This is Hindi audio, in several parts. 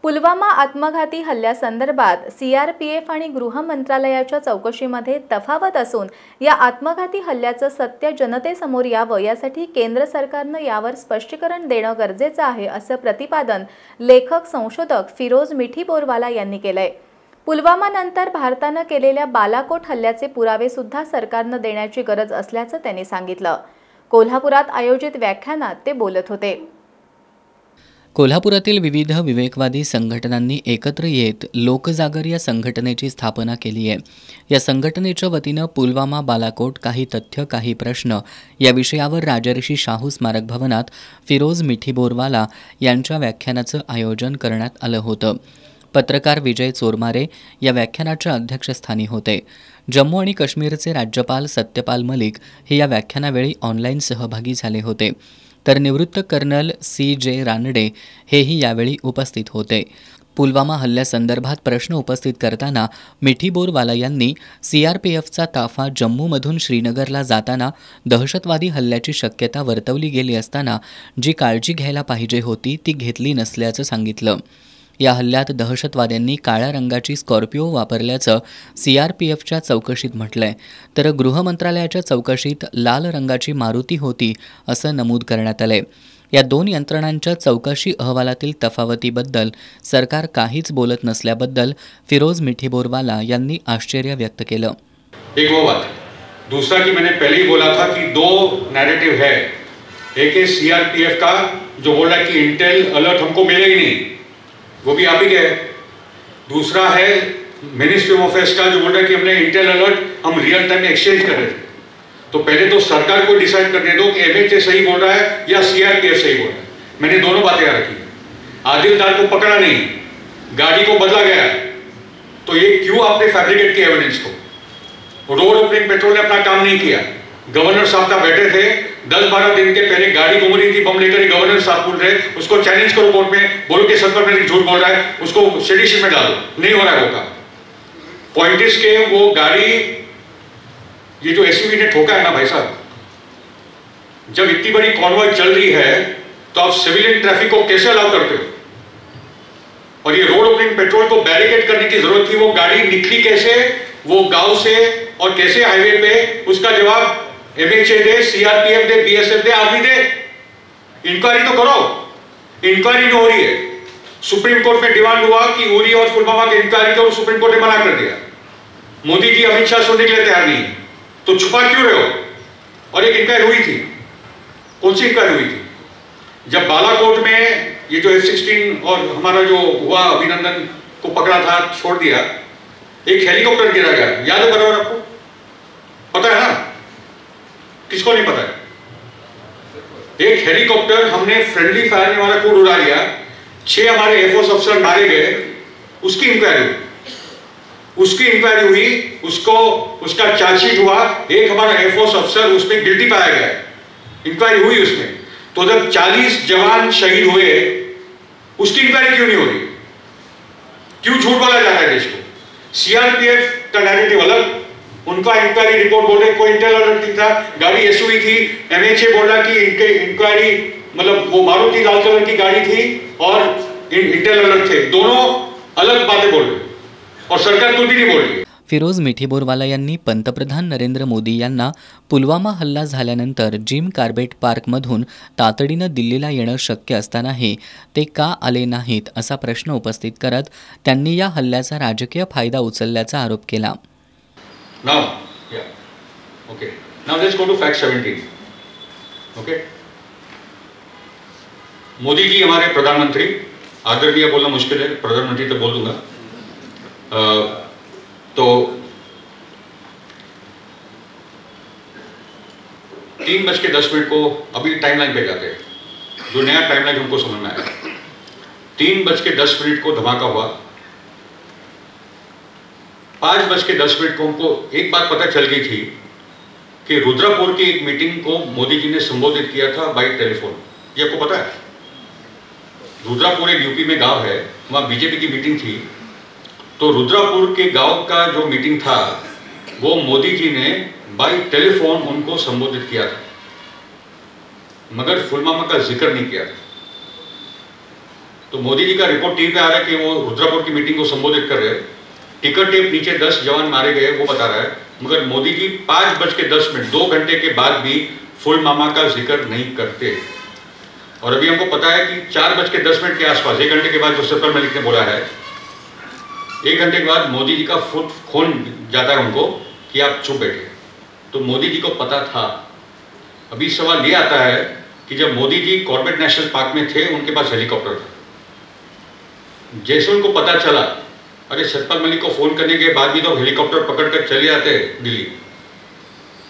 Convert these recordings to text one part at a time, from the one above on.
पुलवामा आत्मघाती हल्ल्यासंदर्भात सीआरपीएफ आणि गृह मंत्रालयाच्या चौकशीमध्ये तफावत असून या आत्मघाती हल्ल्याचं सत्य जनतेसमोर यावं यासाठी केंद्र सरकारनं यावर स्पष्टीकरण देणं गरजेचं आहे असं प्रतिपादन लेखक संशोधक फिरोज मिठी बोरवाला यांनी केलंय। पुलवामा नंतर भारतानं केलेल्या बालाकोट हल्ल्याचे पुरावे सुद्धा सरकारनं देण्याची गरज असल्याचं त्यांनी सांगितलं। कोल्हापुरात आयोजित व्याख्यानात ते बोलत होते। कोल्हापुरातील विविध विवेकवादी संघटनांनी एकत्र येत लोकजागर या संघटनेची स्थापना केली आहे। या संघटनेच्या वतीनं पुलवामा बालाकोट काही तथ्य काही प्रश्न या विषयावर राजर्षी शाहू स्मारक भवनात फिरोज मिठी बोरवाला यांच्या व्याख्यानाचं आयोजन करण्यात आलं होतं। पत्रकार विजय चोरमारे या व्याख्यानाच्या अध्यक्षस्थानी होते। जम्मू आणि काश्मीरचे राज्यपाल सत्यपाल मलिक हे या व्याख्यानावेळी ऑनलाईन सहभागी झाले होते, तर निवृत्त कर्नल CJ रानडे हेही यावेळी उपस्थित होते। पुलवामा हल्ल्यासंदर्भात प्रश्न उपस्थित करताना मिठी बोरवाला यांनी CRPFचा ताफा जम्मूमधून श्रीनगरला जाताना दहशतवादी हल्ल्याची शक्यता वर्तवली गेली असताना जी काळजी घ्यायला पाहिजे होती ती घेतली नसल्याचं सांगितलं। या हल्ल्यात दहशतवाद्यांनी काळ्या रंगाची स्कॉर्पिओ वापरल्याचं CRPFच्या चौकशीत म्हटलंय, तर गृह मंत्रालयाच्या चौकशीत लाल रंगाची मारुती होती असं नमूद करण्यात आलंय। या दोन यंत्रणांच्या चौकशी अहवालातील तफावतीबद्दल सरकार काहीच बोलत नसल्याबद्दल फिरोज मिठी बोरवाला यांनी आश्चर्य व्यक्त केलं। एक वो बात, दूसरा कि मैंने पहले ही बोला था कि दो नैरेटिव है। एक है CRPF का जो बोल रहा है कि इंटेल अलर्ट हमको मिलेगा ही नहीं, वो भी आप ही गए। दूसरा है मिनिस्ट्री ऑफ अफेयर्स का जो बोल रहा है कि हमने इंटेल अलर्ट हम रियल टाइम में एक्सचेंज कर रहे थे। तो पहले तो सरकार को डिसाइड करने दो कि MHA सही बोल रहा है या CRPF सही बोल रहा है। मैंने दोनों बातें यहाँ रखी। आदिलदार को पकड़ा नहीं, गाड़ी को बदला गया, तो ये क्यों आपने फैब्रिकेट किया एविडेंस को? रोड ओपनिंग पेट्रोल ने अपना काम नहीं किया। गवर्नर साहब का बैठे थे, 10-12 दिन के पहले गाड़ी घूम रही थी बम लेकर, गवर्नर साहब बोल रहे उसको चैलेंज करो कोर्ट में, बोलो कि सर पर झूठ बोल रहा है, उसको सेडिशन में डालो, नहीं हो रहा है वो काम। पॉइंट इज के वो गाड़ी, ये जो SUV ने ठोका है ना भाई साहब, जब इतनी बड़ी कॉन्वॉय चल रही है तो आप सिविलियन ट्रैफिक को कैसे अलाउ करते हो? और ये रोड ओपनिंग पेट्रोल को बैरिकेड करने की जरूरत थी, वो गाड़ी निकली कैसे, वो गांव से और कैसे हाईवे पे, उसका जवाब MHA दे, CRPF दे, BSF दे, आर्मी दे। इंक्वायरी तो करो, इंक्वायरी नहीं हो रही है। सुप्रीम कोर्ट में डिमांड हुआ कि उरी और पुलवामा की इंक्वायरी करो, सुप्रीम कोर्ट ने मना कर दिया। मोदी जी अमित शाह सुनने के लिए तैयार नहीं, तो छुपा क्यों रहे हो? और एक इंक्वायरी हुई थी, कौन सी इंक्वायरी हुई थी? जब बालाकोट में ये जो F-16 और हमारा जो हुआ अभिनंदन को पकड़ा था, छोड़ दिया, एक हेलीकॉप्टर गिरा गया, याद है बराबर आपको? पता है ना? किसको नहीं पता है? एक हेलीकॉप्टर हमने फ्रेंडली फायर में हमारा कोड उड़ा लिया, 6 हमारे एयरफोर्स अफसर मारे गए, उसकी इंक्वायरी हुई, उसको उसका चार्जशीट हुआ, एक हमारा एयरफोर्स अफसर उसमें गिल्टी पाया गया, इंक्वायरी हुई उसमें। तो जब 40 जवान शहीद हुए, उसकी इंक्वायरी क्यों नहीं हो रही? क्यों झूठ बोला जा रहा है देश को? CRPF का नैरेटिव अलग, उनका इंक्वायरी रिपोर्ट बोल रहे कोई इंटेल अलर्ट नहीं था, गाड़ी SUV थी। MHA बोल रहा कि इंक्वायरी मतलब वो मारुति लाल कलर की गाड़ी थी और इंटेल अलर्ट थे, दोनों अलग बातें बोल रहे और सरकार कुछ भी नहीं बोल रही। फिरोज मिठी बोरवाला यांनी पंतप्रधान नरेंद्र मोदी यांना पुलवामा हल्ला झाल्यानंतर जिम कार्बेट पार्कमधून तातडीनं दिल्लीला येणं शक्य असतानाही ते का आले नाहीत असा प्रश्न उपस्थित करत त्यांनी या हल्ल्याचा राजकीय फायदा उचलल्याचा आरोप केला। Now, yeah, okay. Now let's go to fact 17. Okay. Modi ji हमारे प्रधानमंत्री, आदरणीय बोलना मुश्किल है, प्रधानमंत्री तो बोल दूंगा। तो 3:10 को अभी टाइमलाइन पे जाते हैं, जो नया टाइमलाइन हमको समझ में आया। 3:10 को धमाका हुआ, 5:10 को हमको एक बात पता चल गई थी कि रुद्रपुर की एक मीटिंग को मोदी जी ने संबोधित किया था बाय टेलीफोन। ये आपको पता है? रुद्रपुर एक यूपी में गांव है, वहां बीजेपी की मीटिंग थी। तो रुद्रपुर के गांव का जो मीटिंग था वो मोदी जी ने बाय टेलीफोन उनको संबोधित किया था, मगर पुलवामा का जिक्र नहीं किया था। तो मोदी जी का रिपोर्ट टीवी पे आ रहा है कि वो रुद्रपुर की मीटिंग को संबोधित कर रहे हैं, टिकट टेप नीचे 10 जवान मारे गए वो बता रहा है, मगर मोदी जी 5:10 2 घंटे के बाद भी पुलवामा का जिक्र नहीं करते। और अभी हमको पता है कि 4:10 के आसपास, 1 घंटे के बाद जो सतपाल मलिक ने बोला है, 1 घंटे के बाद मोदी जी का फोन जाता है उनको कि आप चुप बैठे। तो मोदी जी को पता था। अभी सवाल ये आता है कि जब Modi ji Corbett national park में थे, उनके पास हेलीकॉप्टर था। जैसे उनको पता चला, अरे सतपाल मलिक को फोन करने के बाद भी तो हेलीकॉप्टर पकड़कर चले जाते दिल्ली।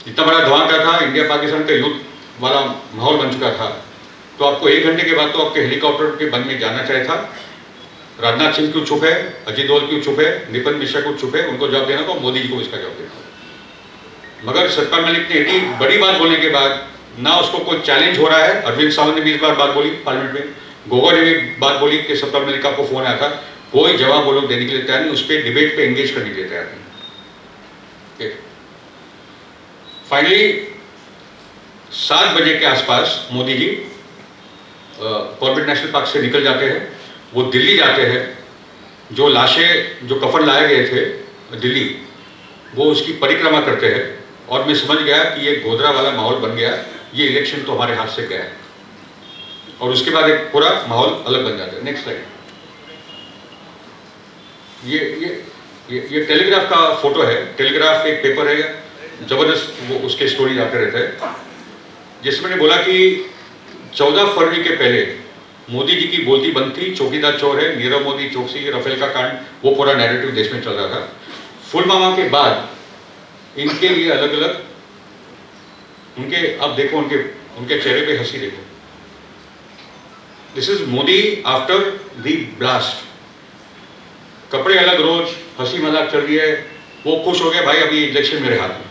इतना बड़ा धमाका था, इंडिया पाकिस्तान का युद्ध वाला माहौल बन चुका था, तो आपको 1 घंटे के बाद तो आपके हेलीकॉप्टर के बंद में जाना चाहिए था। राजनाथ सिंह क्यों चुप है, अजीत डोभाल क्यों चुप है, निपन मिश्रा क्यों चुप है, उनको जवाब देना तो मोदी जी को इसका जवाब देना। मगर सतपाल मलिक ने इतनी बड़ी बात बोलने के बाद ना उसको कोई चैलेंज हो रहा है। अरविंद सावंत ने भी इस बार बात बोली पार्लियामेंट में, गोगोई ने भी बात बोली कि सतपाल मलिक का आपको फोन आया था, कोई जवाब वो लोग देने के लिए तैयार नहीं, उस पर डिबेट पे एंगेज करने के लिए तैयार नहीं। फाइनली 7 बजे के आसपास Modi ji Corbett national park से निकल जाते हैं, वो दिल्ली जाते हैं। जो लाशें, जो कफन लाए गए थे दिल्ली, वो उसकी परिक्रमा करते हैं। और मैं समझ गया कि ये गोधरा वाला माहौल बन गया, ये इलेक्शन तो हमारे हाथ से गया है। और उसके बाद एक पूरा माहौल अलग बन जाता है। Next slide. ये टेलीग्राफ का फोटो है। टेलीग्राफ एक पेपर है, जबरदस्त वो उसके स्टोरी आते रहते हैं, जिसमें मैंने बोला कि 14 फरवरी के पहले मोदी जी की बोलती बंद थी, चौकीदार चोर है, नीरव मोदी, चौकसी, रफेल का कांड, वो पूरा नैरेटिव देश में चल रहा था। पुलवामा के बाद इनके लिए अलग अलग, उनके अब देखो, उनके चेहरे पे हंसी देखो। This is Modi after the blast. कपड़े अलग, रोज हंसी मजाक चल रही है, वो खुश हो गए, भाई अभी इलेक्शन मेरे हाथ में।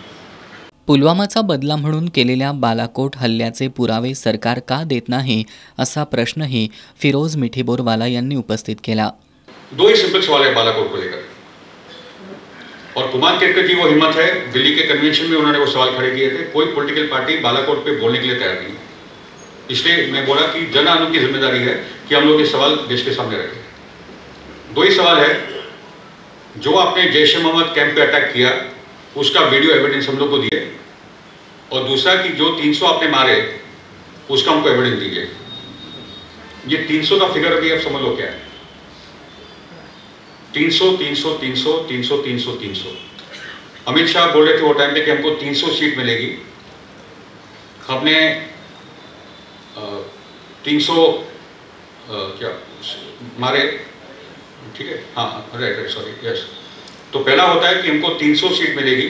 पुलवामाचा बदला म्हणून केलेल्या बालाकोट हल्ल्याचे पुरावे सरकार का देत नाही असा प्रश्नही फिरोज मिठीबोरवाला यांनी उपस्थित केला। 2 ही सिंपल सवाल है बालाकोट को लेकर, और कुमार केतकर जी वो हिम्मत है, दिल्ली के कन्वेंशन में उन्होंने वो सवाल खड़े किए थे। कोई पॉलिटिकल पार्टी बालाकोट पे बोलने के लिए तैयार नहीं, इसलिए मैं बोला कि जन आंदोलन की जिम्मेदारी है कि हम लोग ये सवाल देश के सामने रखें। 2 ही सवाल है, जो आपने जैश ए मोहम्मद कैंप पे अटैक किया उसका वीडियो एविडेंस हम लोग को दिए, और दूसरा कि जो 300 आपने मारे उसका हमको एविडेंस दीजिए। ये 300 का फिगर अभी आप समझ लो क्या है। 300 300 300 300 300 300। अमित शाह बोल रहे थे वो टाइम पे कि हमको 300 सीट मिलेगी, हमने 300 क्या मारे, ठीक है, हाँ राइट, सॉरी, यस। तो पहला होता है कि हमको 300 सीट मिलेगी,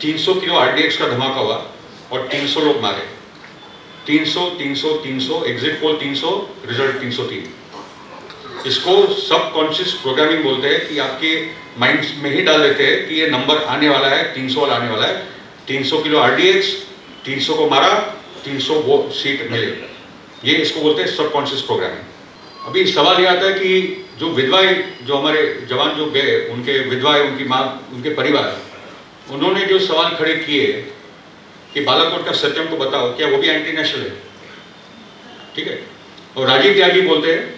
300 किलो आरडीएक्स का धमाका हुआ और 300 लोग मारे। 300 300 300, एग्जिट पोल 300, रिजल्ट 303। इसको सबकॉन्शियस प्रोग्रामिंग बोलते हैं कि आपके माइंड में ही डाल देते हैं कि ये नंबर आने वाला है, 300 वाला आने वाला है। 300 किलो आरडीएक्स, 300 को मारा, 300 वो सीट मिले, ये इसको बोलते हैं सबकॉन्शियस प्रोग्रामिंग। अभी सवाल ये आता है कि जो विधवाएं, जो हमारे जवान जो गए, उनके विधवाएं, उनकी माँ, उनके परिवार, उन्होंने जो सवाल खड़े किए कि बालाकोट का सत्यम को बताओ, क्या वो भी एंटी नेशनल है? ठीक है। और राजीव त्यागी बोलते हैं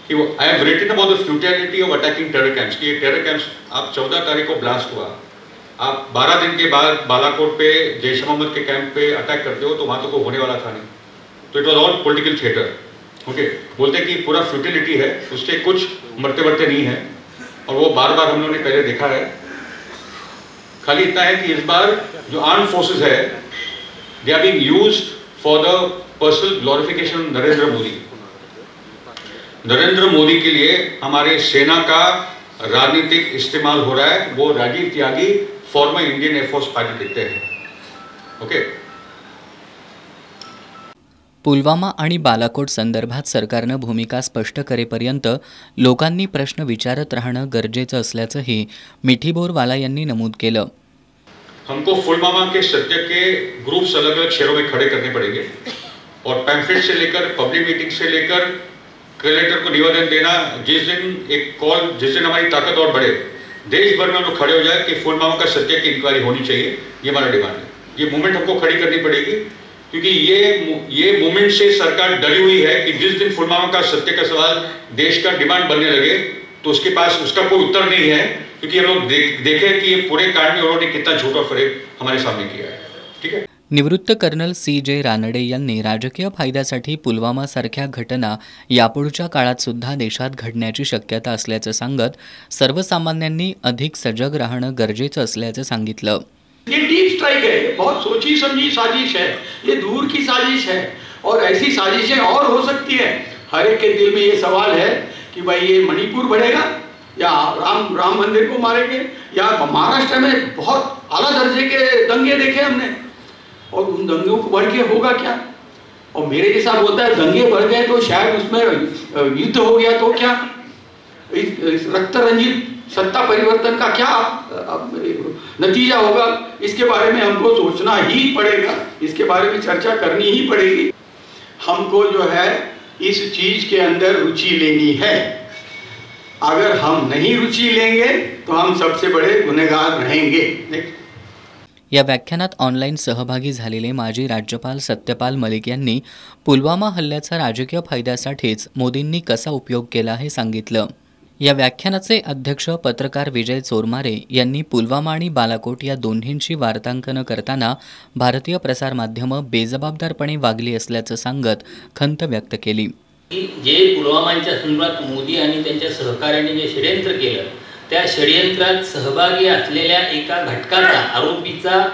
कि वो I have written about the futility of attacking terror camps, कि ये टेरर कैंप्स, आप 14 तारीख को ब्लास्ट हुआ, आप 12 दिन के बाद बालाकोट पे जैश मोहम्मद के कैंप पे अटैक करते हो, तो वहाँ तो कोई होने वाला था नहीं, तो it was all political theatre. Okay, बोलते कि पूरा फ्यूटिलिटी है, उसके कुछ मरते मरते नहीं है, और वो बार बार हम लोगों ने पहले देखा है। खाली इतना है कि इस बार जो आर्म फोर्सेस है, they are being used for the personal glorification of Narendra Modi. Narendra Modi के लिए हमारे सेना का राजनीतिक इस्तेमाल हो रहा है। वो राजीव त्यागी फॉर्मर इंडियन एयरफोर्स पायलट लिखते हैं। ओके। पुलवामा आणि बालाकोट संदर्भात सरकारनं भूमिका स्पष्ट करेपर्यंत लोकांनी प्रश्न विचारत राहणं गरजेचं असल्याचंही मिठीबोरवाला यांनी नमूद केलं। हमको पुलवामा के सत्य के ग्रुप्स अलग अलग शहरों में खड़े करने पड़ेंगे, और पैम्फलेट से लेकर पब्लिक मीटिंग से लेकर कलेक्टर को निवेदन देना, जिस दिन एक कॉल, जिस दिन हमारी ताकत और बढ़े, देश भर में हम लोग खड़े हो जाए कि पुलवामा का सत्य की इंक्वायरी होनी चाहिए, ये हमारा डिमांड है। ये मूवमेंट हमको खड़ी करनी पड़ेगी। क्योंकि ये मोमेंट से सरकार डरी हुई है कि जिस दिन पुलवामा का सत्य का सवाल देश का डिमांड बनने लगे तो उसके पास उसका कोई उत्तर नहीं है, क्योंकि हम लोग देखें कि ये पूरे कांड में उन्होंने कितना झूठा फरेब हमारे सामने किया है। ठीक है। निवृत्त कर्नल CJ रानडे यांनी राजकीय फायद्यासाठी पुलवामासारख्या घटना यापुढच्या काळात सुद्धा देशात घडण्याची शक्यता असल्याचं सांगत सर्वसामान्यांनी अधिक सजग राहणं गरजेचं असल्याचं सांगितलं। ये डीप स्ट्राइक है, बहुत सोची समझी साजिश है, ये दूर की साजिश है और ऐसी साजिशें और हो सकती है। हर एक के दिल में ये सवाल है कि भाई ये मणिपुर बढ़ेगा या राम मंदिर को मारेंगे, या महाराष्ट्र में बहुत आला दर्जे के दंगे देखे हमने और उन दंगों को बढ़ के होगा क्या। और मेरे के साथ होता है दंगे बढ़ गए तो शायद उसमें युद्ध हो गया तो क्या, रक्त रंजित सत्ता परिवर्तन का क्या नतीजा होगा, इसके बारे में हमको सोचना ही पड़ेगा, इसके बारे में चर्चा करनी ही पड़ेगी। हमको जो है इस चीज के अंदर रुचि लेनी है। अगर हम नहीं रुचि लेंगे तो हम सबसे बड़े गुनहगार रहेंगे। या व्याख्यानात ऑनलाईन सहभागी झालेले माजी राज्यपाल सत्यपाल मलिक यांनी पुलवामा हल्ल्याचा राजकीय फायद्यासाठीच मोदींनी कसा उपयोग केला हे सांगितलं। या व्याख्यानाचे अध्यक्ष पत्रकार विजय चोरमारे यांनी पुलवामा आणि बालाकोट या दोन्हींची वार्तांकन करताना भारतीय प्रसारमाध्यमं बेजबाबदारपणे वागली असल्याचं सांगत खंत व्यक्त केली। जे पुलवामाच्या संदर्भात मोदी आणि त्यांच्या सहकार्याने जे षडयंत्र केलं, त्या षडयंत्रात सहभागी असलेल्या एका घटकाचा, आरोपीचा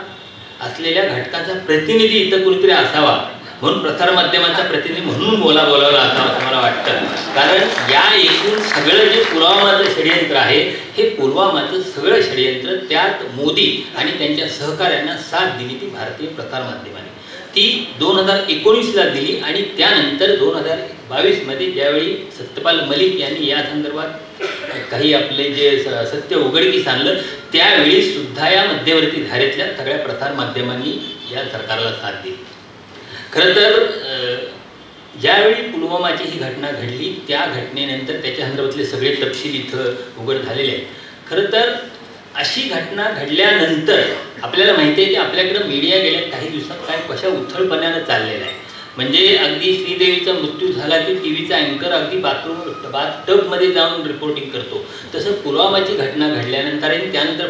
असलेल्या घटकाचा प्रतिनिधी इथं कोणीतरी असावा, म्हणून प्रसारमाध्यमाचा प्रतिनिधी म्हणून बोलावला असावा असं मला वाटतं। कारण या एकूण सगळं जे पुलवामाचं षडयंत्र आहे, हे पुलवामाचं सगळं षडयंत्र त्यात मोदी आणि त्यांच्या सहकाऱ्यांना साथ दिली ती भारतीय प्रसारमाध्यमाने। ती 2019ला दिली आणि त्यानंतर 2022 मध्ये ज्यावेळी सत्यपाल मलिक यांनी या संदर्भात काही आपले जे सत्य उघडकीस आणलं, त्यावेळी सुद्धा या मध्यवर्ती धारेतल्या सगळ्या प्रसारमाध्यमांनी या सरकारला साथ दिली। खरं तर ज्यावेळी पुलवामाची ही घटना घडली, त्या घटनेनंतर त्याच्या संदर्भातले सगळे तपशील इथं उघड झालेले आहेत। खरं तर अशी घटना घडल्यानंतर आपल्याला माहिती आहे की आपल्याकडे मीडिया गेल्या काही दिवसात काय कशा उथळपणाने चाललेला आहे। म्हणजे अगदी श्रीदेवीचा मृत्यू झाला की टीव्हीचा अँकर अगदी बाथटबमध्ये जाऊन रिपोर्टिंग करतो, तसं पुलवामाची घटना घडल्यानंतर आणि त्यानंतर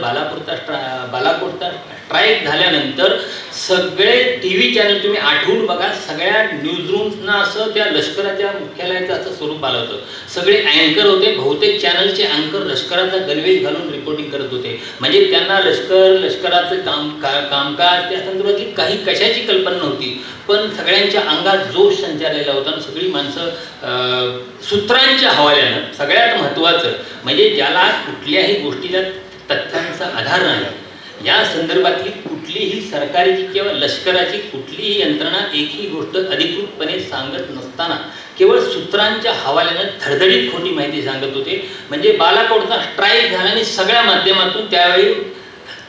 बालाकोटचा स्ट्राईक झाल्यानंतर सगळे टीव्ही चॅनल तुम्ही आठवून बघा, सगळ्या न्यूजरूम्सना असं त्या लष्कराच्या मुख्यालयाचं असं स्वरूप आलं होतं। सगळे अँकर होते, बहुतेक चॅनलचे अँकर लष्कराचा गणवेश घालून रिपोर्टिंग करत होते। म्हणजे त्यांना लष्कराचं कामकाज त्या संदर्भातली काही कशाची कल्पना नव्हती, पण सगळ्यांच्या अंगात जोश संचारलेला होता। सगळी माणसं सूत्रांच्या हवाल्यानं, सगळ्यात महत्त्वाचं म्हणजे ज्याला कुठल्याही गोष्टीला तथ्यांचा आधार नाही, या संदर्भातली कुठलीही सरकारची किंवा लष्कराची कुठलीही यंत्रणा एकही गोष्ट अधिकृतपणे सांगत नसताना केवळ सूत्रांच्या हवाल्यानं धडधडीत खोटी माहिती सांगत होते। म्हणजे बालाकोटचा स्ट्राईक झाला आणि सगळ्या माध्यमातून त्यावेळी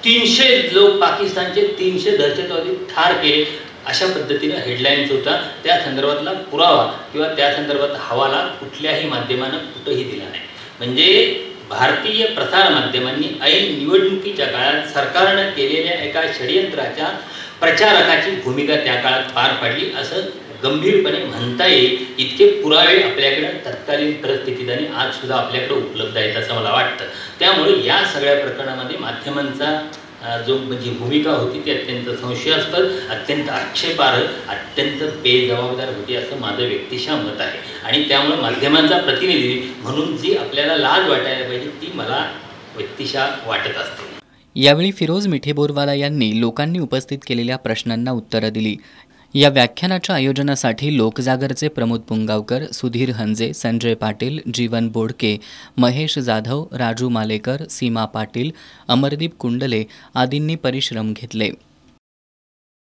300 लोक, पाकिस्तानचे 300 दहशतवादी ठार केले, अशा पद्धतीने हेडलाईन्स होता। त्या संदर्भातला पुरावा किंवा त्या संदर्भात हवाला कुठल्याही माध्यमानं कुठंही दिला नाही। म्हणजे भारतीय प्रसार माध्यमांनी ऐन निवडणुकीच्या काळात सरकारनं केलेल्या एका षडयंत्राच्या प्रचारकाची भूमिका त्या काळात पार पाडली असं गंभीरपणे म्हणता येईल। इतके पुरावे आपल्याकडे तत्कालीन परिस्थितीत आणि आज सुद्धा आपल्याकडे उपलब्ध आहेत असं मला वाटतं। त्यामुळे या सगळ्या प्रकरणामध्ये माध्यमांचा जो म्हणजे भूमिका होती ती अत्यंत संशयास्पद, अत्यंत आक्षेपार्ह, अत्यंत बेजबाबदार होती असं माझं व्यक्तिशः मत आहे। आणि त्यामुळे माध्यमांचा प्रतिनिधी म्हणून जी आपल्याला लाज वाटायला पाहिजे ती मला व्यक्तिशः वाटत असते। यावेळी फिरोज मिठेबोरवाला यांनी लोकांनी उपस्थित केलेल्या प्रश्नांना उत्तरं दिली। या व्याख्यानाच्या आयोजनासाठी लोकजागरचे प्रमोद पुंगावकर, सुधीर हंजे, संजय पाटील, जीवन बोडके, महेश जाधव, राजू मालेकर, सीमा पाटील, अमरदीप कुंडले आदींनी परिश्रम घेतले।